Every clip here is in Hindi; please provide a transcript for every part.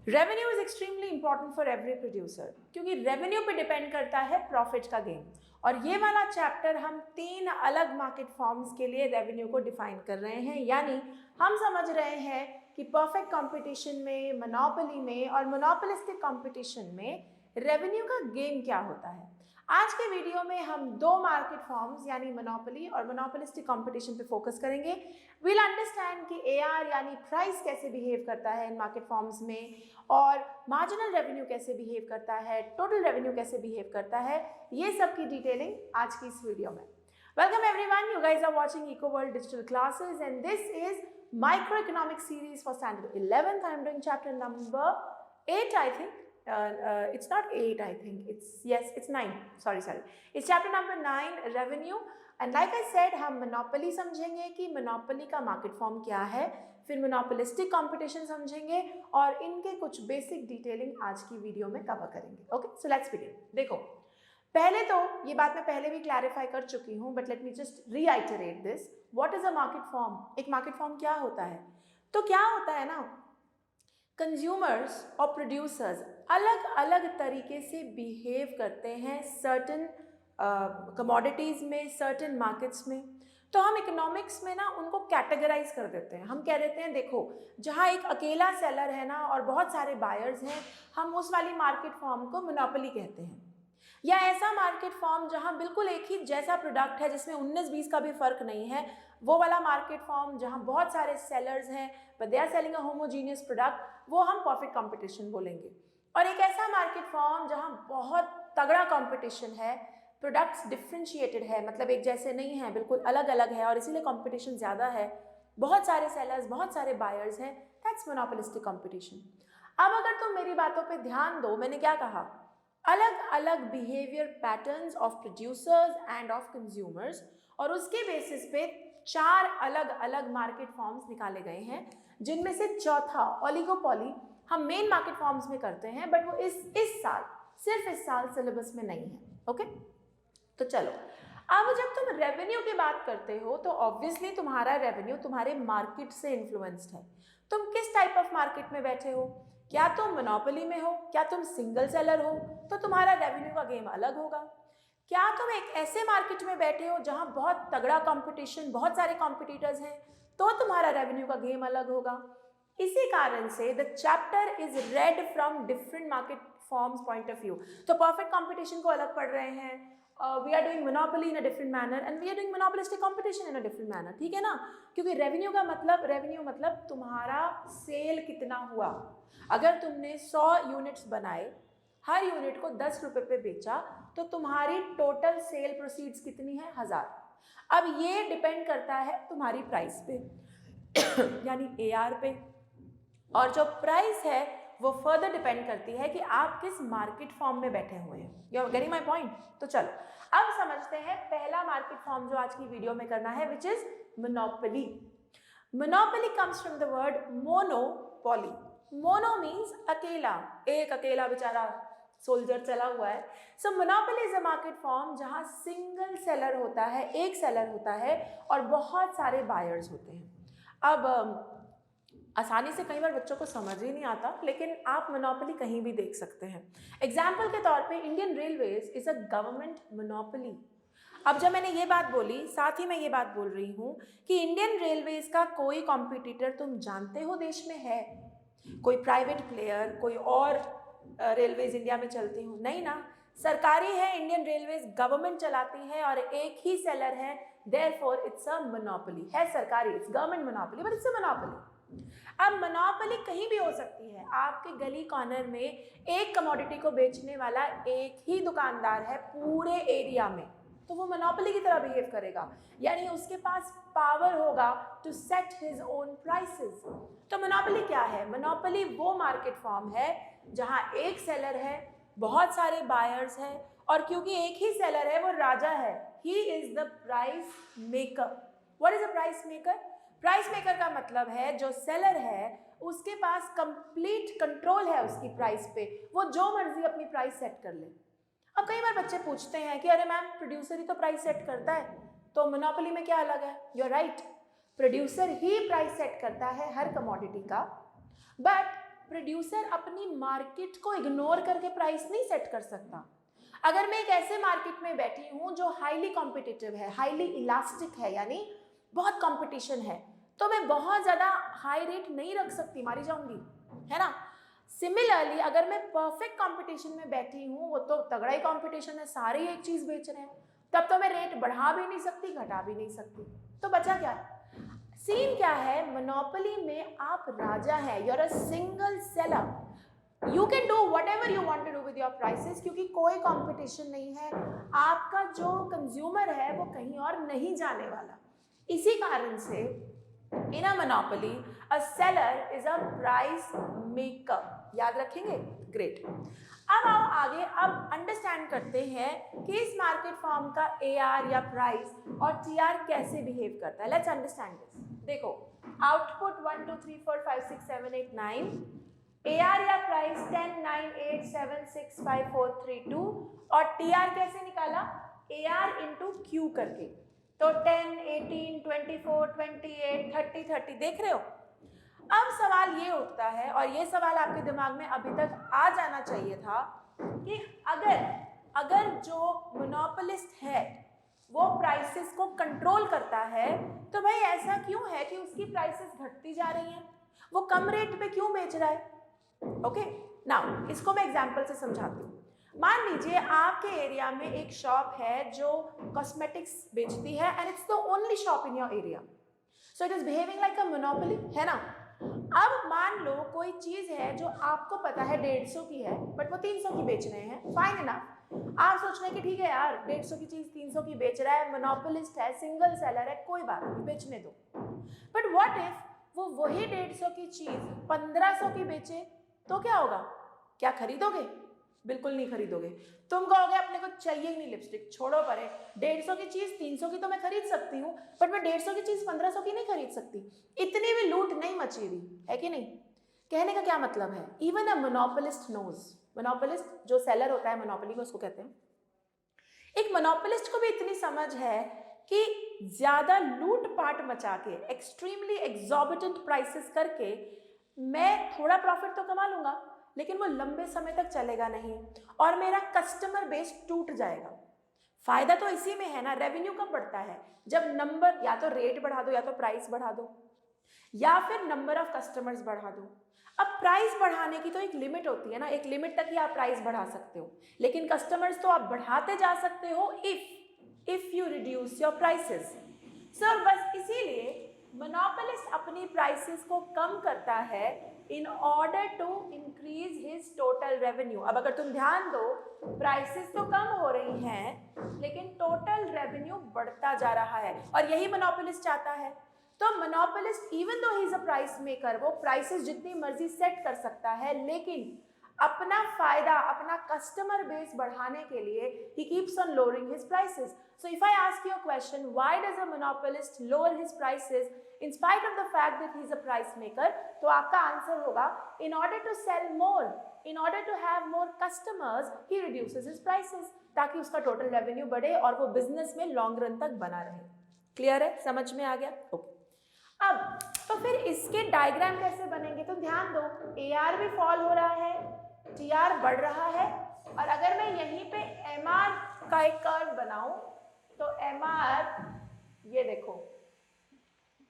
Revenue is extremely important for every producer, क्योंकि रेवेन्यू पे डिपेंड करता है प्रॉफिट का गेन। और ये वाला चैप्टर हम 3 अलग मार्केट फॉर्म्स के लिए रेवेन्यू को डिफाइन कर रहे हैं। यानी हम समझ रहे हैं कि परफेक्ट कंपटीशन में, मोनोपोली में और मोनोपोलिस्टिक कंपटीशन में रेवेन्यू का गेन क्या होता है। आज के वीडियो में हम 2 मार्केट फॉर्म्स यानी मोनोपोली और मोनोपोलिस्टिक कंपटीशन पे फोकस करेंगे। विल अंडरस्टैंड कि एआर यानी प्राइस कैसे बिहेव करता है इन मार्केट फॉर्म्स में, और मार्जिनल रेवेन्यू कैसे बिहेव करता है, टोटल रेवेन्यू कैसे बिहेव करता है, ये सब की डिटेलिंग आज की इस वीडियो में। Welcome everyone, you guys are watching eco world digital classes and this is microeconomic series for standard 11th. I am doing chapter number 8, I think. It's not 8, I think. It's 9. Sorry. It's chapter number 9, revenue. And like I said, हम monopoly समझेंगे कि monopoly का market form क्या है, फिर monopolistic competition समझेंगे और इनके कुछ basic detailing आज की वीडियो में कवर करेंगे। Okay, so let's begin. देखो, पहले तो ये बात मैं पहले भी क्लैरिफाई कर चुकी हूँ, but let me just reiterate this. What is a market form? एक मार्केट फॉर्म क्या होता है? तो क्या होता है ना, कंज्यूमर्स और प्रोड्यूसर्स अलग अलग तरीके से बिहेव करते हैं सर्टन कमोडिटीज़ में, सर्टन मार्केट्स में। तो हम इकोनॉमिक्स में ना उनको कैटेगराइज कर देते हैं। हम कह देते हैं देखो, जहाँ एक अकेला सेलर है ना और बहुत सारे बायर्स हैं, हम उस वाली मार्केट फॉर्म को मोनोपोली कहते हैं। या ऐसा मार्केट फॉर्म जहां बिल्कुल एक ही जैसा प्रोडक्ट है जिसमें 19-20 का भी फर्क नहीं है, वो वाला मार्केट फॉर्म जहां बहुत सारे सेलर्स हैं but they are selling a homogeneous product, वो हम परफेक्ट कंपटीशन बोलेंगे। और एक ऐसा मार्केट फॉर्म जहां बहुत तगड़ा कंपटीशन है, प्रोडक्ट्स डिफ्रेंशिएटेड है, मतलब एक जैसे नहीं है, बिल्कुल अलग अलग है और इसीलिए कंपटीशन ज़्यादा है, बहुत सारे सेलर्स, बहुत सारे बायर्स हैं, दैट्स मोनोपोलिस्टिक कंपटीशन। अब अगर तुम मेरी बातों पर ध्यान दो, मैंने क्या कहा, अलग अलग behaviour patterns of producers end of consumers, और उसके बेसिस पे 4 अलग अलग मार्केट फॉर्म्स निकाले गए हैं, जिनमें से चौथा ओलिगोपोली हम मेन मार्केट फॉर्म्स में करते हैं, बट वो इस साल, सिर्फ इस साल सिलेबस में नहीं है। ओके, तो चलो, अब जब तुम रेवेन्यू की बात करते हो तो ऑब्वियसली तुम्हारा रेवेन्यू तुम्हारे मार्केट से इन्फ्लुएंस्ड है। तुम किस टाइप ऑफ मार्केट में बैठे हो, क्या तुम मोनोपोली में हो, क्या तुम सिंगल सेलर हो, तो तुम्हारा रेवेन्यू का गेम अलग होगा। क्या तुम एक ऐसे मार्केट में बैठे हो जहां बहुत तगड़ा कंपटीशन, बहुत सारे कॉम्पिटिटर्स हैं, तो तुम्हारा रेवेन्यू का गेम अलग होगा। इसी कारण से the chapter is read from different market forms point of view. तो परफेक्ट कंपटीशन को अलग पढ़ रहे हैं, we are doing monopoly in a different manner and we are doing monopolistic competition in a different manner, ठीक है ना। क्योंकि रेवेन्यू मतलब तुम्हारा सेल कितना हुआ। अगर तुमने 100 यूनिट्स बनाए, हर यूनिट को 10 रुपये पे बेचा, तो तुम्हारी टोटल सेल प्रोसीड्स कितनी है? 1000। अब ये डिपेंड करता है तुम्हारी प्राइस पे यानी एआर पे, और जो प्राइस है वो फर्दर डिपेंड करती है कि आप किस मार्केट फॉर्म में बैठे हुए हैं। You are getting my point? तो चलो अब समझते हैं पहला मार्केट फॉर्म जो आज की वीडियो में करना है, which is monopoly. Monopoly comes from the word monopoly. Mono means अकेला, एक अकेला बेचारा सोल्जर चला हुआ है। So monopoly is a market form जहां सिंगल सेलर होता है, एक सेलर होता है और बहुत सारे बायर्स होते हैं। अब आसानी से कई बार बच्चों को समझ ही नहीं आता, लेकिन आप मोनोपोली कहीं भी देख सकते हैं। एग्जाम्पल के तौर पे Indian railways is a government monopoly. अब जब मैंने ये बात बोली, साथ ही मैं ये बात बोल रही हूँ कि इंडियन रेलवेज का कोई कॉम्पिटिटर तुम जानते हो देश में है? कोई प्राइवेट प्लेयर, कोई और रेलवेज इंडिया में चलती हूँ? नहीं ना, सरकारी है इंडियन रेलवेज, गवर्नमेंट चलाती है और एक ही सेलर है, देयरफॉर इट्स अ मोनोपोली। है सरकारी, it's government monopoly, but it's a monopoly. अब मोनोपोली कहीं भी हो सकती है। आपके गली कॉर्नर में एक कमोडिटी को बेचने वाला एक ही दुकानदार है पूरे एरिया में, तो वो मोनोपोली की तरह बिहेव करेगा, यानी उसके पास पावर होगा to set his own prices. तो मोनोपोली क्या है? मोनोपोली वो मार्केट फॉर्म है जहां एक सेलर है, बहुत सारे बायर्स हैं, और क्योंकि एक ही सेलर है, वो राजा है, he is the price maker. What is a price maker? Price maker का मतलब है जो सेलर है उसके पास कंप्लीट कंट्रोल है उसकी प्राइस पे, वो जो मर्जी अपनी प्राइस सेट कर ले। अब कई बार बच्चे पूछते हैं कि अरे मैम, प्रोड्यूसर ही तो प्राइस सेट करता है, तो मोनोपोली में क्या अलग है? यू आर राइट, प्रोड्यूसर ही प्राइस सेट करता है हर कमोडिटी का, बट प्रोड्यूसर अपनी मार्केट को इग्नोर करके प्राइस नहीं सेट कर सकता। अगर मैं एक ऐसे मार्केट में बैठी हूँ जो हाईली कॉम्पिटिटिव है, हाईली इलास्टिक है, यानी बहुत कंपटीशन है, तो मैं बहुत ज़्यादा हाई रेट नहीं रख सकती, मारी जाऊंगी, है ना। सिमिलरली अगर मैं परफेक्ट कंपटीशन में बैठी हूँ, वो तो तगड़ा ही कंपटीशन है, सारे ही एक चीज़ बेच रहे हैं, तब तो मैं रेट बढ़ा भी नहीं सकती, घटा भी नहीं सकती। तो बचा क्या? सीन क्या है, मोनोपोली में आप राजा है, you are a single seller, you can do whatever you want to do with your prices, क्योंकि कोई कंपटीशन नहीं है, आपका जो कंज्यूमर है वो कहीं और नहीं जाने वाला। इसी कारण से in a monopoly a seller is a price maker. याद रखेंगे? ग्रेट। अब आओ आगे, अब अंडरस्टैंड करते हैं कि इस मार्केट फॉर्म का AR या प्राइस और TR कैसे बिहेव करता है। Let's understand this. देखो, आउटपुट 1 2 3 4 5 6 7 8 9, AR या प्राइस 10 9 8 7 6 5 4 3 2, और TR कैसे निकाला? AR इंटू Q करके, तो 10 18 24 28 30 30, देख रहे हो। अब सवाल ये उठता है, और ये सवाल आपके दिमाग में अभी तक आ जाना चाहिए था, कि अगर जो मोनोपोलिस्ट है वो प्राइसेस को कंट्रोल करता है, तो भाई ऐसा क्यों है कि उसकी प्राइसेस घटती जा रही हैं, वो कम रेट पे क्यों बेच रहा है? ओके, नाउ इसको मैं एग्जांपल से समझाती हूँ। मान लीजिए आपके एरिया में एक शॉप है जो कॉस्मेटिक्स बेचती है, and it's the only shop in your area, so it is behaving like a monopoly, है ना। अब मान लो कोई चीज है जो आपको पता है 150 की है, बट वो 300 की बेच रहे हैं, फाइन इनफ। आप सोच रहे हैं कि ठीक है यार, 150 की चीज 300 की बेच रहा है, मोनोपोलिस्ट है, सिंगल सेलर है, कोई बात नहीं, बेचने दो। बट व्हाट इफ वो वही 150 की चीज 1500 की बेचे, तो क्या होगा? क्या खरीदोगे? बिल्कुल नहीं खरीदोगे। तुम कहोगे अपने को चाहिए ही नहीं लिपस्टिक, छोड़ो परे, 150 की चीज 300 की तो मैं खरीद सकती हूँ, बट मैं 150 की चीज 1500 की नहीं खरीद सकती। इतनी भी लूट नहीं मची हुई है कि नहीं? कहने का क्या मतलब है, even a monopolist knows, monopolist जो सेलर होता है मोनोपोली में, उसको कहते हैं, एक मोनोपोलिस्ट को भी इतनी समझ है कि ज्यादा लूट पाट मचा के, एक्सट्रीमली एग्जॉर्बिटेंट प्राइसेस करके मैं थोड़ा प्रॉफिट तो कमा लूंगा, लेकिन वो लंबे समय तक चलेगा नहीं, और मेरा कस्टमर बेस टूट जाएगा। फायदा तो इसी में है ना। रेवेन्यू कब बढ़ता है? जब नंबर, या तो रेट बढ़ा दो, या तो प्राइस बढ़ा दो, या फिर नंबर ऑफ कस्टमर्स बढ़ा दो। अब प्राइस बढ़ाने की तो एक लिमिट होती है ना, एक लिमिट तक ही आप प्राइस बढ़ा सकते हो, लेकिन कस्टमर्स तो आप बढ़ाते जा सकते हो if you reduce your prices. Sir बस इसीलिए मोनोपोलिस्ट अपनी प्राइसेस को कम करता है in order to increase his total revenue. अब अगर तुम ध्यान दो, प्राइसेस तो कम हो रही हैं, लेकिन टोटल रेवेन्यू बढ़ता जा रहा है, और यही मोनोपोलिस्ट चाहता है। तो monopolist even though he is a price maker, वो प्राइसेस जितनी मर्जी सेट कर सकता है, लेकिन अपना फायदा, अपना कस्टमर बेस बढ़ाने के लिए he keeps on lowering his prices. So if I ask you a question, why does a monopolist lower his prices in spite of the fact that he is a price maker, तो आपका आंसर होगा in order to sell more, in order to have more customers, he reduces his prices, ताकि उसका टोटल रेवेन्यू बढ़े और वो बिजनेस में लॉन्ग रन तक बना रहे। क्लियर है? समझ में आ गया? ओके। अब तो फिर इसके डायग्राम कैसे बनेंगे? तो ध्यान दो, AR भी फॉल हो रहा है, TR बढ़ रहा है, और अगर मैं यहीं पे MR का एक कर्व बनाऊं, तो MR, ये देखो,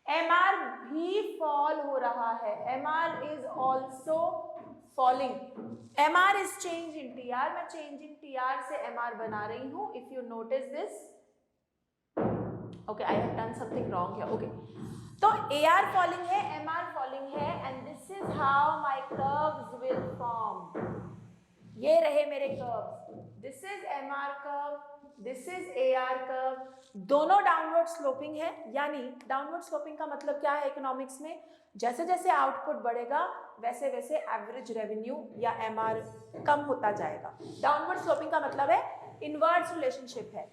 MR भी फॉल हो रहा है, MR is also falling. MR is change in TR, मैं चेंज इन TR से MR बना रही हूं, if you notice this. Okay, I have done something wrong here. Okay, तो AR फॉलिंग है, MR फॉलिंग है, and this is how my curves will form. ये रहे मेरे curves, this is MR curve, this is AR curve, दोनों डाउनवर्ड स्लोपिंग है। यानी डाउनवर्ड स्लोपिंग का मतलब क्या है इकोनॉमिक्स में? जैसे जैसे आउटपुट बढ़ेगा वैसे वैसे एवरेज रेवेन्यू या MR कम होता जाएगा। डाउनवर्ड स्लोपिंग का मतलब है इनवर्स रिलेशनशिप है।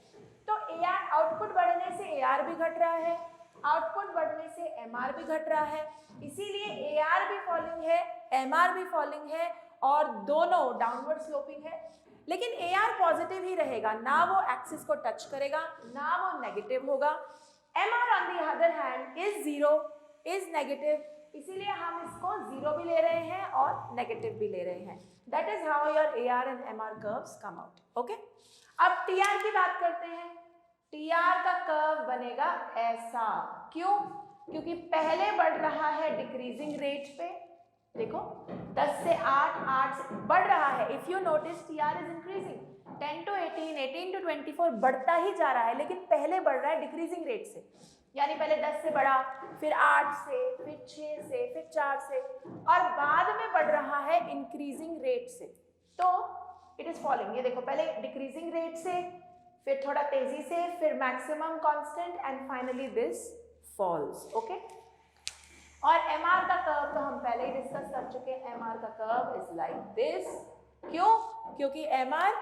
तो AR, आउटपुट बढ़ने से AR भी घट रहा है, आउटपुट बढ़ने से MR भी घट रहा है, इसीलिए AR भी फॉलिंग है, MR भी फॉलिंग है, और दोनों डाउनवर्ड स्लोपिंग है। लेकिन AR पॉजिटिव ही रहेगा, ना वो एक्सिस को टच करेगा, ना वो नेगेटिव होगा। MR on the other hand is zero, is negative, इसीलिए हम इसको 0 भी ले रहे हैं और नेगेटिव भी ले रहे हैं. That is how your AR and MR curves come out. Okay, अब TR की बात करते हैं. TR का कर्व बनेगा ऐसा. क्यों? क्योंकि पहले बढ़ रहा है डिक्रीजिंग रेट पे. देखो 10 से 8, 8 से बढ़ रहा है. If you notice TR is increasing. 10 to 18, 18 to 24 बढ़ता ही जा रहा है, लेकिन पहले बढ़ रहा है डिक्रीजिंग रेट से. यानी पहले 10 से बढ़ा, फिर 8 से, फिर 6 से, फिर 4 से, और बाद में बढ़ रहा है इंक्रीजिंग रेट से. तो इट इज फॉलोइंग. ये देखो पहले डिक्रीजिंग रेट से, फिर थोड़ा तेजी से, फिर maximum constant, and finally this falls. Okay, और MR का कर्व तो हम पहले ही डिस्कस कर चुके हैं. MR का कर्व इज लाइक दिस. क्यों? क्योंकि MR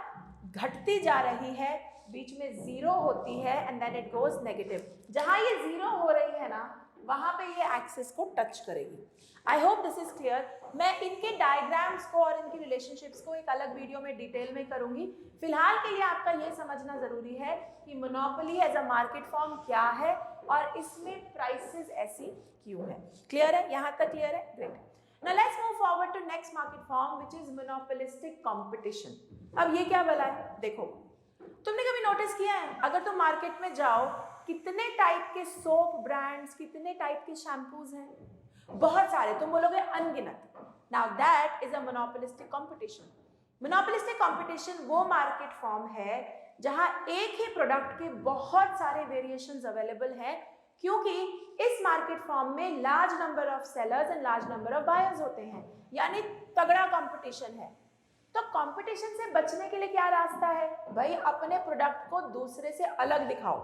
घटती जा रही है, बीच में 0 होती है and then it goes negative. जहां ये 0 हो रही है ना, वहां पे ये एक्सिस को टच करेगी. I hope this is clear. मैं इनके डायग्राम्स को और इनकी रिलेशनशिप्स को एक अलग वीडियो में डिटेल में करूंगी. फिलहाल के लिए आपका ये समझना जरूरी है कि monopoly as a market form क्या है और इसमें प्राइसेस ऐसी क्यों है. क्लियर है? यहां तक क्लियर है? Great. Now let's move forward to next market form which is monopolistic competition. अब ये क्या भला है? देखो, तुमने कभी नोटिस किया है अगर तुम मार्केट में जाओ, कितने टाइप के सोप ब्रांड्स, कितने टाइप के शैम्पूज हैं? बहुत सारे. तुम बोलोगे अनगिनत. Now that is a monopolistic competition. Monopolistic competition वो मार्केट फॉर्म है जहां एक ही प्रोडक्ट के बहुत सारे वेरिएशंस अवेलेबल हैं, क्योंकि इस मार्केट फॉर्म में large number of sellers and large number of buyers होते हैं. यानी तगड़ा कंपटीशन है. तो कंपटीशन से बचने के लिए क्या रास्ता है? भाई अपने प्रोडक्ट को दूसरे से अलग दिखाओ.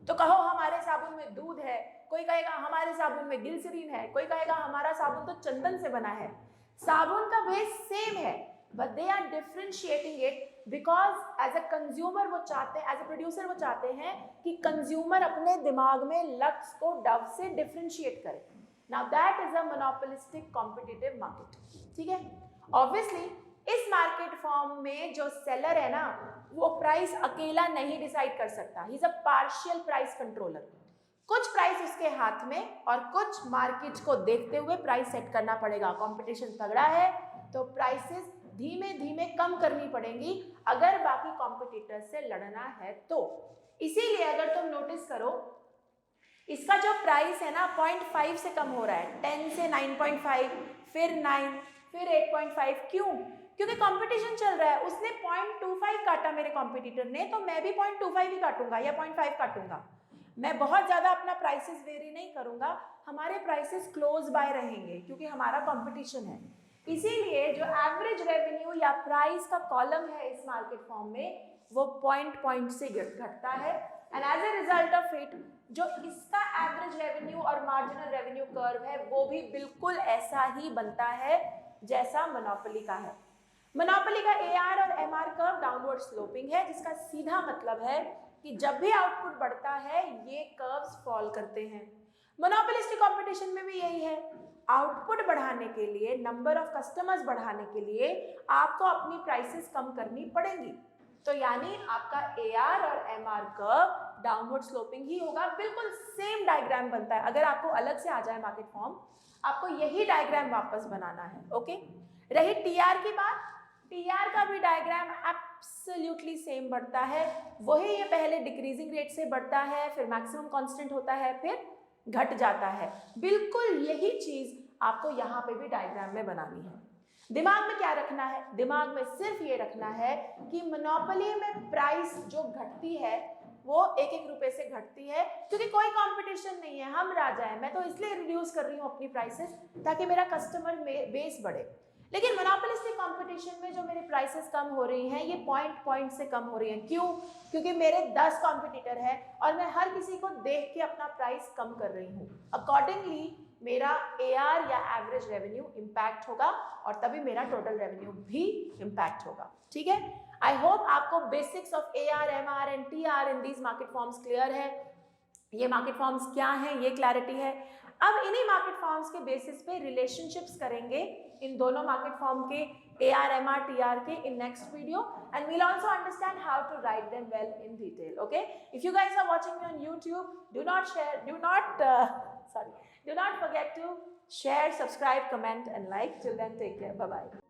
तो कहो हमारे साबुन में दूध है, कोई कहेगा हमारे साबुन में ग्लिसरीन है, कोई कहेगा हमारा साबुन तो चंदन से बना है. साबुन का बेस सेम है, but they are differentiating it because as a consumer वो चाहते हैं, एज अ प्रोड्यूसर वो चाहते हैं कि कंज्यूमर अपने दिमाग में लक्स को डव से डिफरेंशिएट करे. Now that is a monopolistic competitive market. ठीक है. ऑब्वियसली इस मार्केट फॉर्म में जो सेलर है ना, वो प्राइस अकेला नहीं डिसाइड कर सकता. He is a partial price controller. कुछ प्राइस उसके हाथ में और कुछ मार्केट को देखते हुए प्राइस सेट करना पड़ेगा. कंपटीशन तगड़ा है तो प्राइसेस धीमे धीमे कम करनी पड़ेंगी अगर बाकी कॉम्पिटिटर से लड़ना है तो. इसीलिए अगर तुम नोटिस करो, इसका जो प्राइस है ना 0.5 से कम हो रहा है. 10 से 9.5, फिर 9, फिर 8.5. क्यों? क्योंकि कंपटीशन चल रहा है. उसने 0.25 काटा मेरे कॉम्पिटिटर ने, तो मैं भी 0.25 ही काटूंगा या 0.5 काटूंगा. मैं बहुत ज्यादा अपना प्राइसेस वेरी नहीं करूंगा. हमारे प्राइसेस क्लोज बाय रहेंगे क्योंकि हमारा कंपटीशन है. इसीलिए जो एवरेज रेवेन्यू या प्राइस का कॉलम है इस मार्केट फॉर्म में, वो पॉइंट से घटता है. And as a result of it जो इसका एवरेज रेवेन्यू और मार्जिनल रेवेन्यू कर्व है वो भी बिल्कुल ऐसा ही बनता है जैसा मोनोपोली का है. मोनोपोली का AR और MR कर्व डाउनवर्ड स्लोपिंग है, जिसका सीधा मतलब है कि जब भी आउटपुट बढ़ता है ये कर्व्स फॉल करते हैं. मोनोपोलिस्टिक कंपटीशन में भी यही है. आउटपुट बढ़ाने के लिए, नंबर ऑफ कस्टमर्स बढ़ाने के लिए आपको अपनी प्राइसेस कम करनी पड़ेंगी. तो यानी आपका AR और MR कर्व डाउनवर्ड स्लोपिंग ही होगा. बिल्कुल सेम डायग्राम बनता है. अगर आपको अलग से आ जाए मार्केट फॉर्म, आपको यही डायग्राम वापस बनाना है. ओके. रही TR की बात, TR का भी डायग्राम एब्सोल्युटली सेम बढ़ता है. वही ये पहले डिक्रीजिंग रेट से बढ़ता है, फिर मैक्सिमम कांस्टेंट होता है, फिर घट जाता है. बिल्कुल यही चीज आपको यहाँ पे भी डायग्राम में बनानी है. दिमाग में क्या रखना है? दिमाग में सिर्फ ये रखना है कि मोनोपोली में प्राइस जो घटती है वो 1-1 रुपए से घटती है, क्योंकि कोई कंपटीशन नहीं है. हम राजा हैं. मैं तो इसलिए रिड्यूस कर रही हूँ अपनी प्राइसेस ताकि मेरा कस्टमर बेस बढ़े. लेकिन मोनोपोलिस्टिक कंपटीशन में जो मेरी प्राइसेस कम हो रही हैं, ये पॉइंट से कम हो रही हैं. क्यों? क्योंकि मेरे 10 कॉम्पिटिटर हैं और मैं हर किसी को देख के अपना प्राइस कम कर रही हूँ. अकॉर्डिंगली मेरा AR या एवरेज रेवेन्यू इम्पैक्ट होगा और तभी मेरा टोटल रेवेन्यू भी इम्पैक्ट होगा. ठीक है. आई होप आपको basics of AR, MR and TR in these market forms clear है. ये मार्केट फॉर्म्स क्या हैं ये क्लैरिटी है. अब इन्हीं मार्केट फॉर्म्स के बेसिस पे रिलेशनशिप्स करेंगे इन दोनों मार्केट फॉर्म के AR, MR, TR के in next video, and we'll also understand how to write them well in detail. Okay? If you guys are watching me on YouTube, do not forget to share, subscribe, comment and like. Till then, take care. Bye bye.